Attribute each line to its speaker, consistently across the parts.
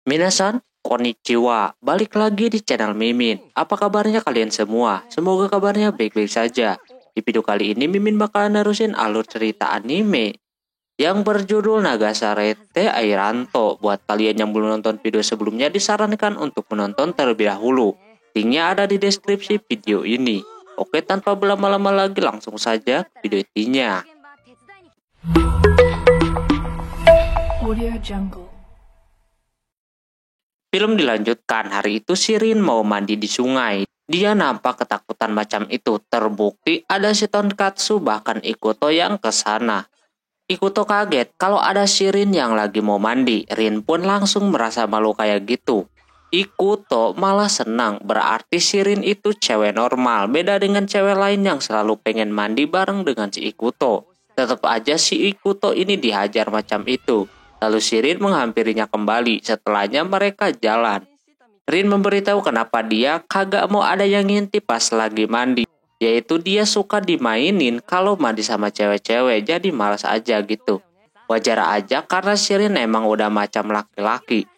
Speaker 1: Minasan, konnichiwa. Balik lagi di channel Mimin. Apa kabarnya kalian semua? Semoga kabarnya baik-baik saja. Di video kali ini Mimin bakalan nerusin alur cerita anime yang berjudul Nagasarete Airanto. Buat kalian yang belum nonton video sebelumnya, disarankan untuk menonton terlebih dahulu. Linknya ada di deskripsi video ini. Oke, tanpa berlama-lama lagi langsung saja ke video intinya.
Speaker 2: Audio Jungle.
Speaker 1: Film dilanjutkan. Hari itu Shirin mau mandi di sungai. Dia nampak ketakutan macam itu. Terbukti ada si Tonkatsu bahkan Ikuto yang ke sana. Ikuto kaget kalau ada Shirin yang lagi mau mandi. Rin pun langsung merasa malu kayak gitu. Ikuto malah senang, berarti Shirin itu cewek normal. Beda dengan cewek lain yang selalu pengen mandi bareng dengan si Ikuto. Tetap aja si Ikuto ini dihajar macam itu. Lalu Shirin menghampirinya kembali. Setelahnya mereka jalan. Rin memberitahu kenapa dia kagak mau ada yang ngintip pas lagi mandi. Yaitu dia suka dimainin kalau mandi sama cewek-cewek, jadi malas aja gitu. Wajar aja karena Shirin emang udah macam laki-laki.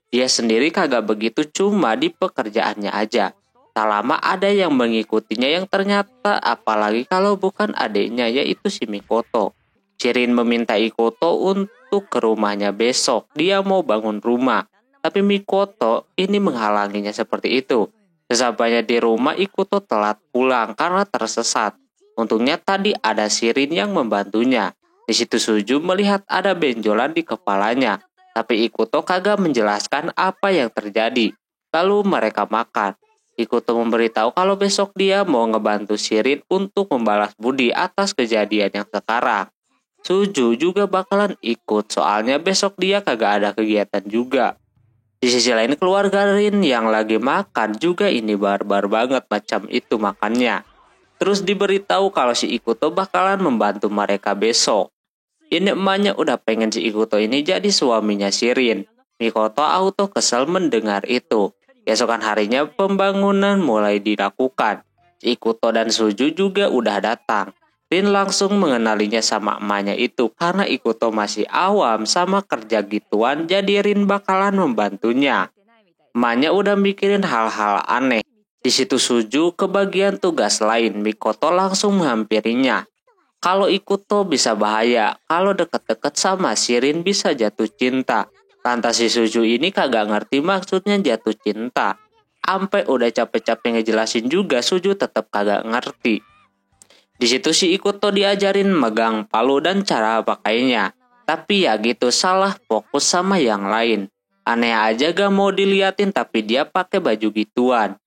Speaker 1: Dia sendiri kagak begitu, cuma di pekerjaannya aja. Tak lama ada yang mengikutinya yang ternyata apalagi kalau bukan adiknya, yaitu si Mikoto. Shirin meminta Ikuto untuk ke rumahnya besok. Dia mau bangun rumah. Tapi Mikoto ini menghalanginya seperti itu. Sesampainya di rumah, Ikuto telat pulang karena tersesat. Untungnya tadi ada Shirin yang membantunya. Di situ Suju melihat ada benjolan di kepalanya. Tapi Ikuto kagak menjelaskan apa yang terjadi. Lalu mereka makan. Ikuto memberitahu kalau besok dia mau ngebantu Shirin untuk membalas budi atas kejadian yang sekarang. Suju juga bakalan ikut, soalnya besok dia kagak ada kegiatan juga. Di sisi lain keluarga Rin yang lagi makan juga ini barbar banget macam itu makannya. Terus diberitahu kalau si Ikuto bakalan membantu mereka besok. Ini emaknya udah pengen si Ikuto ini jadi suaminya Shirin. Mikoto auto kesel mendengar itu. Besokan harinya pembangunan mulai dilakukan. Si Ikuto dan Suju juga udah datang. Rin langsung mengenalinya sama emaknya itu karena Ikuto masih awam sama kerja gituan, jadi Rin bakalan membantunya. Emaknya udah mikirin hal-hal aneh. Di situ Suju kebagian tugas lain, Mikoto langsung menghampirinya. Kalau Ikuto bisa bahaya, kalau deket-deket sama Shirin bisa jatuh cinta. Lantas si Suju ini kagak ngerti maksudnya jatuh cinta. Ampe udah capek-capek ngejelasin juga Suju tetap kagak ngerti. Di situ si Ikuto diajarin megang palu dan cara pakainya. Tapi ya gitu, salah fokus sama yang lain. Aneh aja gak mau diliatin tapi dia pakai baju gituan.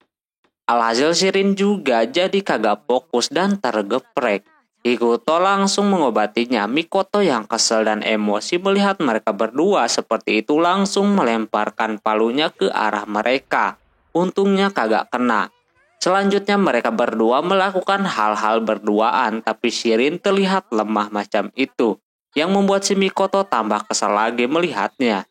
Speaker 1: Alhasil Shirin juga jadi kagak fokus dan tergeprek. Ikuto langsung mengobatinya. Mikoto yang kesel dan emosi melihat mereka berdua seperti itu langsung melemparkan palunya ke arah mereka. Untungnya kagak kena. Selanjutnya mereka berdua melakukan hal-hal berduaan, tapi Shirin terlihat lemah macam itu, yang membuat si Mikoto tambah kesal lagi melihatnya.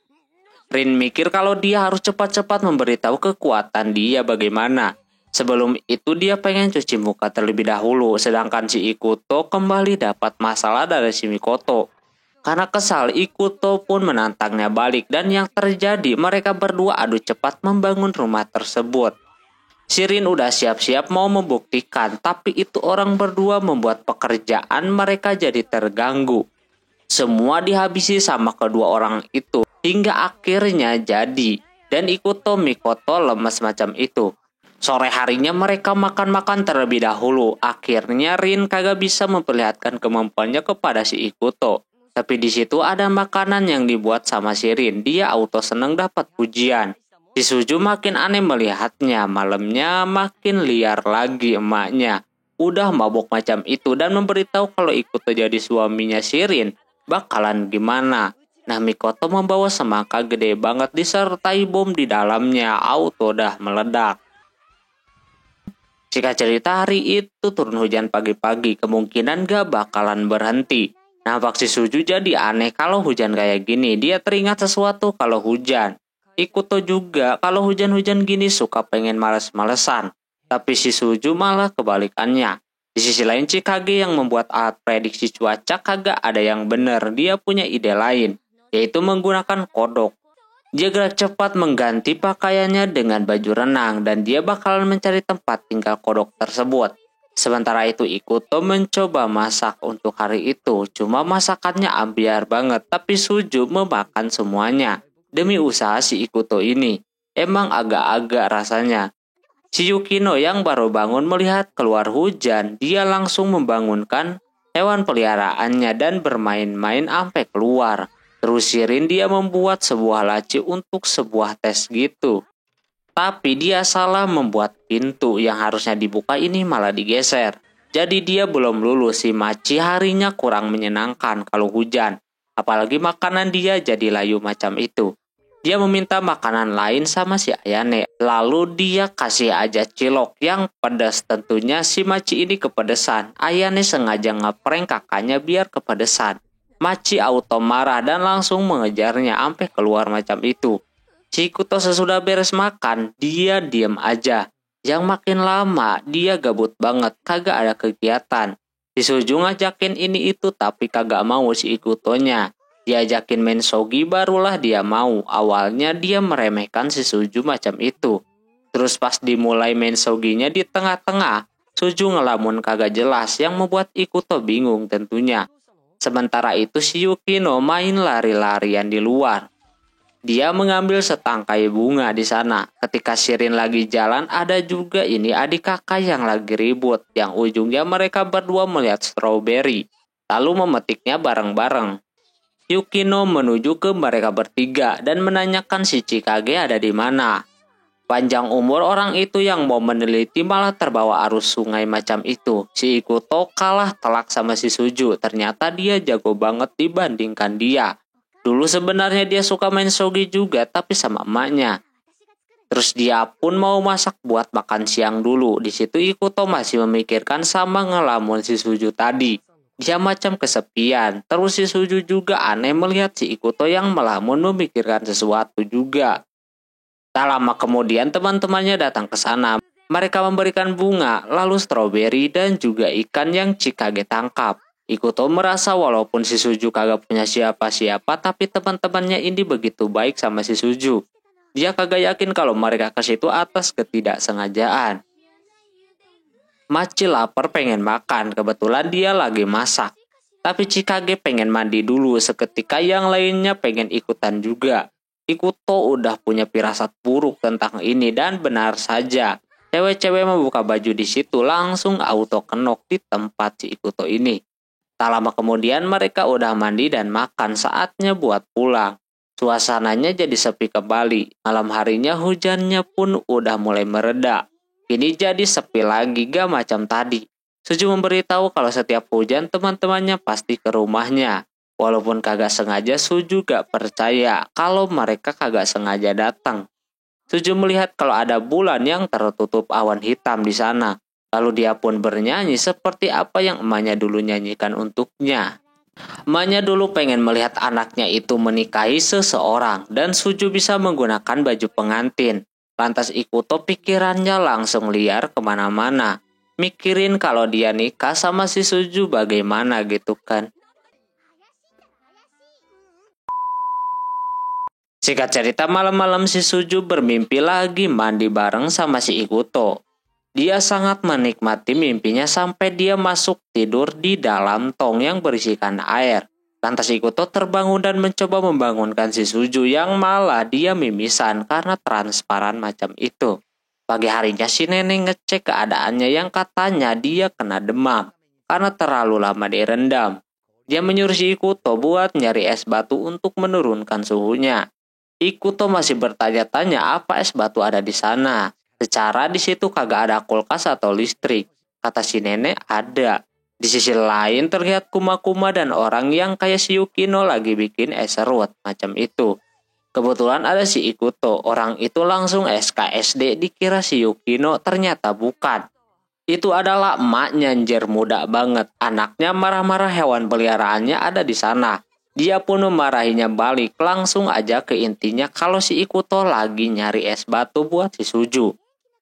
Speaker 1: Rin mikir kalau dia harus cepat-cepat memberitahu kekuatan dia bagaimana. Sebelum itu dia pengen cuci muka terlebih dahulu, sedangkan si Ikuto kembali dapat masalah dari si Mikoto. Karena kesal, Ikuto pun menantangnya balik dan yang terjadi mereka berdua adu cepat membangun rumah tersebut. Shirin udah siap-siap mau membuktikan, tapi itu orang berdua membuat pekerjaan mereka jadi terganggu. Semua dihabisi sama kedua orang itu, hingga akhirnya jadi. Dan Ikuto Mikoto lemas macam itu. Sore harinya mereka makan-makan terlebih dahulu. Akhirnya Rin kagak bisa memperlihatkan kemampuannya kepada si Ikuto. Tapi di situ ada makanan yang dibuat sama Shirin. Dia auto seneng dapat pujian. Si Suju makin aneh melihatnya. Malamnya makin liar lagi emaknya. Udah mabok macam itu dan memberitahu kalau Ikuto jadi suaminya Shirin bakalan gimana. Nah, Mikoto membawa semangka gede banget disertai bom di dalamnya. Auto dah meledak. Jika cerita hari itu turun hujan pagi-pagi, kemungkinan gak bakalan berhenti. Nampak si Suju jadi aneh kalau hujan kayak gini. Dia teringat sesuatu kalau hujan. Ikuto juga kalau hujan-hujan gini suka pengen males-malesan. Tapi si Suju malah kebalikannya. Di sisi lain Chikage yang membuat alat prediksi cuaca kagak ada yang bener. Dia punya ide lain, yaitu menggunakan kodok. Dia gerak cepat mengganti pakaiannya dengan baju renang dan dia bakalan mencari tempat tinggal kodok tersebut. Sementara itu Ikuto mencoba masak untuk hari itu, cuma masakannya ambiar banget tapi Suju memakan semuanya. Demi usaha si Ikuto ini, emang agak-agak rasanya. Si Yukino yang baru bangun melihat keluar hujan, dia langsung membangunkan hewan peliharaannya dan bermain-main sampai keluar. Terus Shirin dia membuat sebuah laci untuk sebuah tes gitu. Tapi dia salah membuat pintu yang harusnya dibuka ini malah digeser. Jadi dia belum lulus, si Machi harinya kurang menyenangkan kalau hujan. Apalagi makanan dia jadi layu macam itu. Dia meminta makanan lain sama si Ayane. Lalu dia kasih aja cilok yang pedas, tentunya si Machi ini kepedesan. Ayane sengaja ngeprank kakaknya biar kepedesan. Machi auto marah dan langsung mengejarnya sampai keluar macam itu. Si Ikuto sesudah beres makan, dia diam aja. Yang makin lama, dia gabut banget, kagak ada kegiatan. Si Suju ngajakin ini itu tapi kagak mau si Ikutonya. Diajakin main shogi barulah dia mau. Awalnya dia meremehkan si Suju macam itu. Terus pas dimulai main shoginya di tengah-tengah, Suju ngelamun kagak jelas yang membuat Ikuto bingung tentunya. Sementara itu si Yukino main lari-larian di luar. Dia mengambil setangkai bunga di sana. Ketika Shirin lagi jalan, ada juga ini adik kakak yang lagi ribut. Yang ujungnya mereka berdua melihat strawberry, lalu memetiknya bareng-bareng. Yukino menuju ke mereka bertiga dan menanyakan si Chikage ada di mana. Panjang umur orang itu yang mau meneliti malah terbawa arus sungai macam itu. Si Ikuto kalah telak sama si Suju. Ternyata dia jago banget dibandingkan dia. Dulu sebenarnya dia suka main shogi juga tapi sama emaknya. Terus dia pun mau masak buat makan siang dulu. Di situ Ikuto masih memikirkan sama ngelamun si Suju tadi. Dia macam kesepian. Terus si Suju juga aneh melihat si Ikuto yang melamun memikirkan sesuatu juga. Tak lama kemudian teman-temannya datang ke sana. Mereka memberikan bunga, lalu stroberi dan juga ikan yang Chikage tangkap. Ikuto merasa walaupun si Suju kagak punya siapa-siapa, tapi teman-temannya ini begitu baik sama si Suju. Dia kagak yakin kalau mereka ke situ atas ketidaksengajaan. Machi lapar pengen makan, kebetulan dia lagi masak. Tapi Chikage pengen mandi dulu, seketika yang lainnya pengen ikutan juga. Ikuto udah punya firasat buruk tentang ini dan benar saja. Cewek-cewek membuka baju di situ langsung auto kenok di tempat si Ikuto ini. Tak lama kemudian mereka udah mandi dan makan, saatnya buat pulang. Suasananya jadi sepi kembali. Malam harinya hujannya pun udah mulai mereda. Ini jadi sepi lagi gak macam tadi. Suju memberitahu kalau setiap hujan teman-temannya pasti ke rumahnya. Walaupun kagak sengaja, Suju gak percaya kalau mereka kagak sengaja datang. Suju melihat kalau ada bulan yang tertutup awan hitam di sana. Lalu dia pun bernyanyi seperti apa yang emaknya dulu nyanyikan untuknya. Emaknya dulu pengen melihat anaknya itu menikahi seseorang dan Suju bisa menggunakan baju pengantin. Lantas Ikuto pikirannya langsung liar kemana-mana. Mikirin kalau dia nikah sama si Suju bagaimana gitu kan. Singkat cerita, malam-malam si Suju bermimpi lagi mandi bareng sama si Ikuto. Dia sangat menikmati mimpinya sampai dia masuk tidur di dalam tong yang berisikan air. Lantas Ikuto terbangun dan mencoba membangunkan si Suju yang malah dia mimisan karena transparan macam itu. Pagi harinya si nenek ngecek keadaannya yang katanya dia kena demam karena terlalu lama direndam. Dia menyuruh si Ikuto buat nyari es batu untuk menurunkan suhunya. Ikuto masih bertanya-tanya apa es batu ada di sana. Secara di situ kagak ada kulkas atau listrik. Kata si nenek ada. Di sisi lain terlihat kuma-kuma dan orang yang kayak si Yukino lagi bikin es serut macam itu. Kebetulan ada si Ikuto. Orang itu langsung SKSD dikira si Yukino, ternyata bukan. Itu adalah emaknya anjir, muda banget. Anaknya marah-marah hewan peliharaannya ada di sana. Dia pun memarahinya balik, langsung aja ke intinya kalau si Ikuto lagi nyari es batu buat si Suju.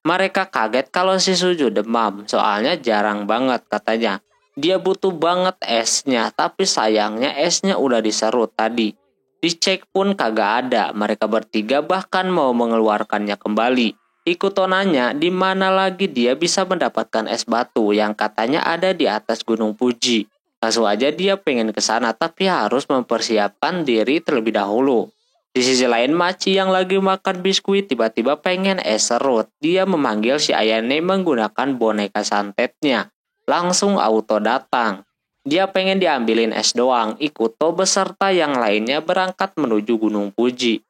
Speaker 1: Mereka kaget kalau si Suju demam, soalnya jarang banget katanya. Dia butuh banget esnya, tapi sayangnya esnya udah diserut tadi. Dicek pun kagak ada, mereka bertiga bahkan mau mengeluarkannya kembali. Ikuto nanya di mana lagi dia bisa mendapatkan es batu yang katanya ada di atas Gunung Fuji. Langsung aja dia pengen ke sana tapi harus mempersiapkan diri terlebih dahulu. Di sisi lain Machi yang lagi makan biskuit tiba-tiba pengen es serut. Dia memanggil si Ayane menggunakan boneka santetnya. Langsung auto datang. Dia pengen diambilin es doang. Ikuto beserta yang lainnya berangkat menuju Gunung Fuji.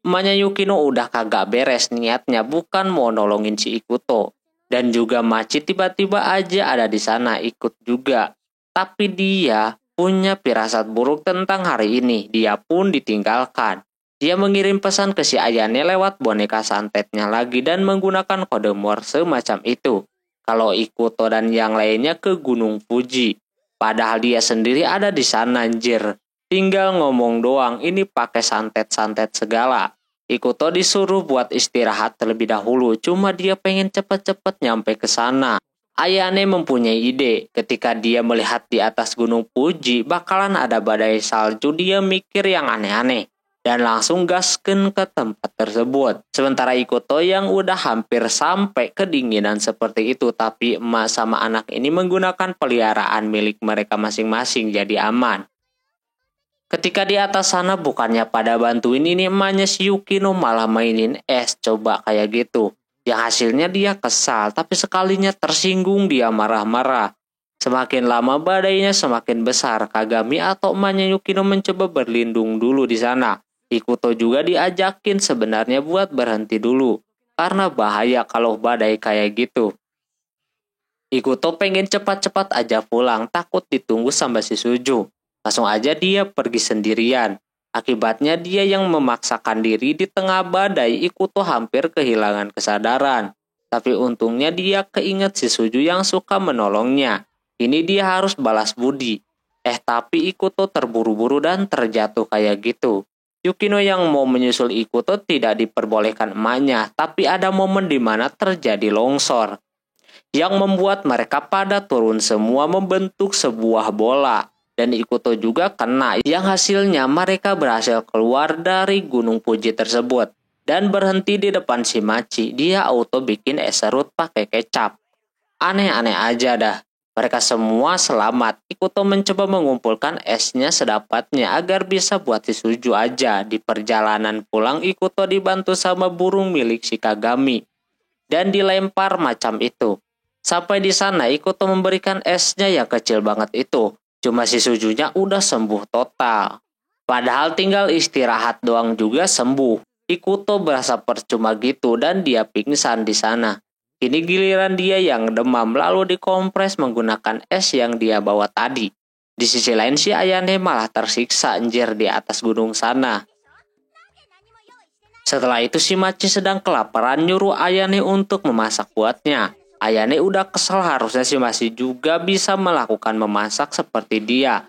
Speaker 1: Emaknya Yukino udah kagak beres niatnya, bukan mau nolongin si Ikuto. Dan juga Machi tiba-tiba aja ada di sana ikut juga. Tapi dia punya firasat buruk tentang hari ini. Dia pun ditinggalkan. Dia mengirim pesan ke si Ayane lewat boneka santetnya lagi dan menggunakan kode Morse semacam itu. Kalau Ikuto dan yang lainnya ke Gunung Fuji. Padahal dia sendiri ada di sana anjir. Tinggal ngomong doang, ini pakai santet-santet segala. Ikuto disuruh buat istirahat terlebih dahulu, cuma dia pengen cepet-cepet nyampe ke sana. Ayane mempunyai ide, ketika dia melihat di atas Gunung Fuji bakalan ada badai salju, dia mikir yang aneh-aneh. Dan langsung gasken ke tempat tersebut. Sementara Ikuto yang udah hampir sampai kedinginan seperti itu, tapi emak sama anak ini menggunakan peliharaan milik mereka masing-masing jadi aman. Ketika di atas sana bukannya pada bantuin ini emaknya si Yukino malah mainin es coba kayak gitu. Yang hasilnya dia kesal tapi sekalinya tersinggung dia marah-marah. Semakin lama badainya semakin besar. Kagami atau emaknya Yukino mencoba berlindung dulu di sana. Ikuto juga diajakin sebenarnya buat berhenti dulu. Karena bahaya kalau badai kayak gitu. Ikuto pengen cepat-cepat aja pulang takut ditunggu sama si Suju. Langsung aja dia pergi sendirian. Akibatnya dia yang memaksakan diri di tengah badai. Ikuto hampir kehilangan kesadaran. Tapi untungnya dia keinget si Suju yang suka menolongnya. Ini dia harus balas budi. Tapi Ikuto terburu-buru dan terjatuh kayak gitu. Yukino yang mau menyusul Ikuto tidak diperbolehkan emaknya. Tapi ada momen di mana terjadi longsor. Yang membuat mereka pada turun semua membentuk sebuah bola. Dan Ikuto juga kena, yang hasilnya mereka berhasil keluar dari Gunung Fuji tersebut. Dan berhenti di depan si Machi, dia auto bikin es serut pakai kecap. Aneh-aneh aja dah, mereka semua selamat. Ikuto mencoba mengumpulkan esnya sedapatnya agar bisa buat si Suju aja. Di perjalanan pulang Ikuto dibantu sama burung milik si Kagami. Dan dilempar macam itu. Sampai di sana Ikuto memberikan esnya yang kecil banget itu. Cuma si Sujunya udah sembuh total. Padahal tinggal istirahat doang juga sembuh. Ikuto berasa percuma gitu dan dia pingsan di sana. Kini giliran dia yang demam lalu dikompres menggunakan es yang dia bawa tadi. Di sisi lain si Ayane malah tersiksa anjir di atas gunung sana. Setelah itu si Machi sedang kelaparan nyuruh Ayane untuk memasak buatnya. Ayane udah kesel harusnya si Machi juga bisa melakukan memasak seperti dia.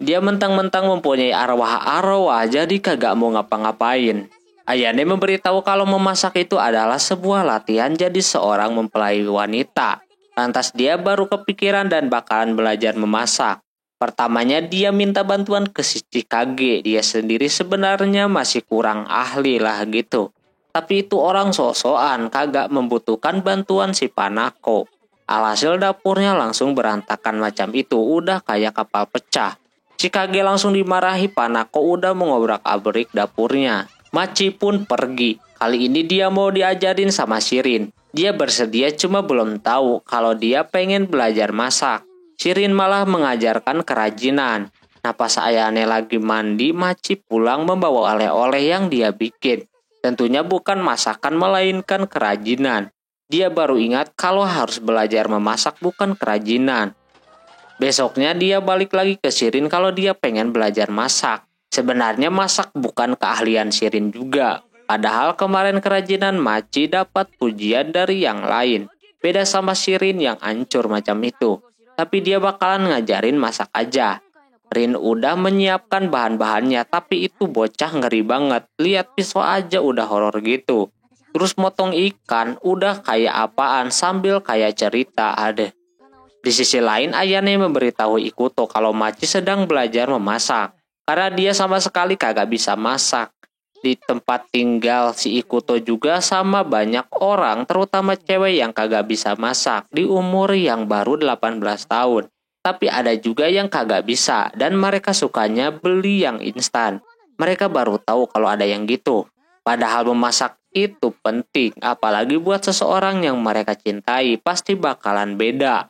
Speaker 1: Dia mentang-mentang mempunyai arwah-arwah jadi kagak mau ngapa-ngapain. Ayane memberitahu kalau memasak itu adalah sebuah latihan jadi seorang mempelai wanita. Lantas dia baru kepikiran dan bakalan belajar memasak. Pertamanya dia minta bantuan ke si Chikage. Dia sendiri sebenarnya masih kurang ahli lah gitu. Tapi itu orang sok-sokan kagak membutuhkan bantuan si Panako. Alhasil dapurnya langsung berantakan macam itu, udah kayak kapal pecah. Chikage langsung dimarahi, Panako udah mengobrak-abrik dapurnya. Machi pun pergi. Kali ini dia mau diajarin sama Shirin. Dia bersedia cuma belum tahu kalau dia pengen belajar masak. Shirin malah mengajarkan kerajinan. Nah pas Ayane lagi mandi, Machi pulang membawa oleh-oleh yang dia bikin. Tentunya bukan masakan melainkan kerajinan. Dia baru ingat kalau harus belajar memasak bukan kerajinan. Besoknya dia balik lagi ke Shirin kalau dia pengen belajar masak. Sebenarnya masak bukan keahlian Shirin juga. Padahal kemarin kerajinan Machi dapat pujian dari yang lain. Beda sama Shirin yang hancur macam itu. Tapi dia bakalan ngajarin masak aja. Rin udah menyiapkan bahan-bahannya, tapi itu bocah ngeri banget. Lihat pisau aja udah horor gitu. Terus motong ikan, udah kayak apaan sambil kayak cerita ada. Di sisi lain Ayane memberitahu Ikuto kalau Machi sedang belajar memasak. karena dia sama sekali kagak bisa masak. Di tempat tinggal si Ikuto juga sama banyak orang, terutama cewek yang kagak bisa masak di umur yang baru 18 tahun. Tapi ada juga yang kagak bisa dan mereka sukanya beli yang instan. Mereka baru tahu kalau ada yang gitu. Padahal memasak itu penting, apalagi buat seseorang yang mereka cintai, pasti bakalan beda.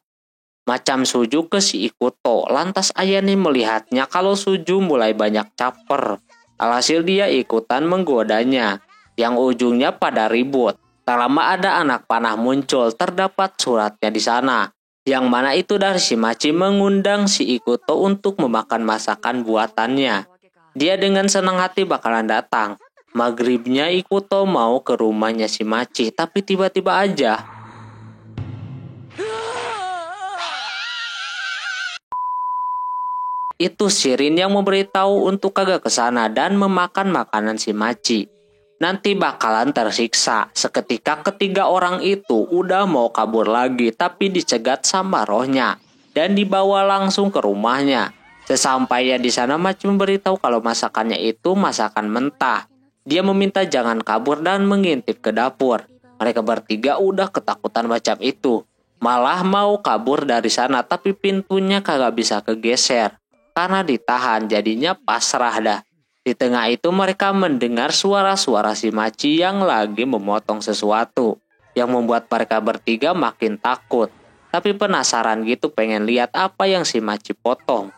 Speaker 1: Macam Suju ke si Ikuto, lantas Ayane melihatnya kalau Suju mulai banyak caper. Alhasil dia ikutan menggodanya, yang ujungnya pada ribut. Tak lama ada anak panah muncul, terdapat suratnya di sana, yang mana itu dari si Machi mengundang si Ikuto untuk memakan masakan buatannya. Dia dengan senang hati bakalan datang. Maghribnya Ikuto mau ke rumahnya si Machi, tapi tiba-tiba aja itu Shirin yang memberitahu untuk kagak ke sana dan memakan makanan si Machi. Nanti bakalan tersiksa. Seketika ketiga orang itu udah mau kabur lagi, tapi dicegat sama rohnya dan dibawa langsung ke rumahnya. Sesampainya di sana, Machi memberitahu kalau masakannya itu masakan mentah. Dia meminta jangan kabur dan mengintip ke dapur. Mereka bertiga udah ketakutan macam itu, malah mau kabur dari sana, tapi pintunya kagak bisa kegeser karena ditahan, jadinya pasrah dah. Di tengah itu mereka mendengar suara-suara si Machi yang lagi memotong sesuatu, yang membuat mereka bertiga makin takut. Tapi penasaran gitu pengen lihat apa yang si Machi potong.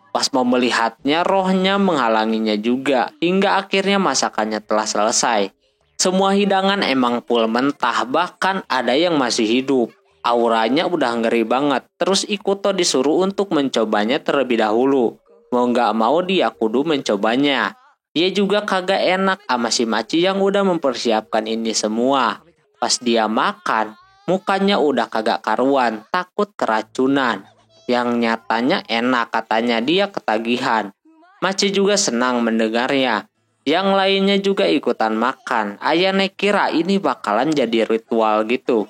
Speaker 1: Pas mau melihatnya, rohnya menghalanginya juga, hingga akhirnya masakannya telah selesai. Semua hidangan emang full mentah, bahkan ada yang masih hidup. Auranya udah ngeri banget. Terus Ikuto disuruh untuk mencobanya terlebih dahulu. Mau gak mau dia kudu mencobanya. Dia juga kagak enak sama si Machi yang udah mempersiapkan ini semua. Pas dia makan, mukanya udah kagak karuan, takut keracunan. Yang nyatanya enak, katanya dia ketagihan. Machi juga senang mendengarnya. Yang lainnya juga ikutan makan. Ayane kira ini bakalan jadi ritual gitu.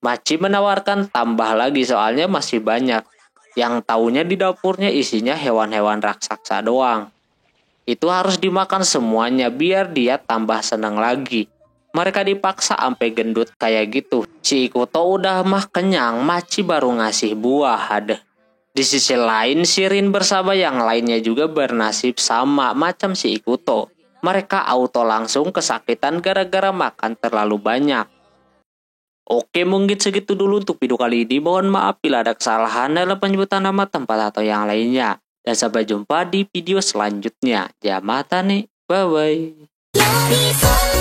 Speaker 1: Machi menawarkan tambah lagi soalnya masih banyak. Yang taunya di dapurnya isinya hewan-hewan raksasa doang. Itu harus dimakan semuanya biar dia tambah senang lagi. Mereka dipaksa sampai gendut kayak gitu. Si Ikuto udah mah kenyang, Machi baru ngasih buah. Ada. Di sisi lain, Shirin bersama yang lainnya juga bernasib sama macam si Ikuto. Mereka auto langsung kesakitan gara-gara makan terlalu banyak. Oke, mungkin segitu dulu untuk video kali ini. Mohon maaf bila ada kesalahan dalam penyebutan nama tempat atau yang lainnya. Dan sampai jumpa di video selanjutnya. Jamatane, bye-bye.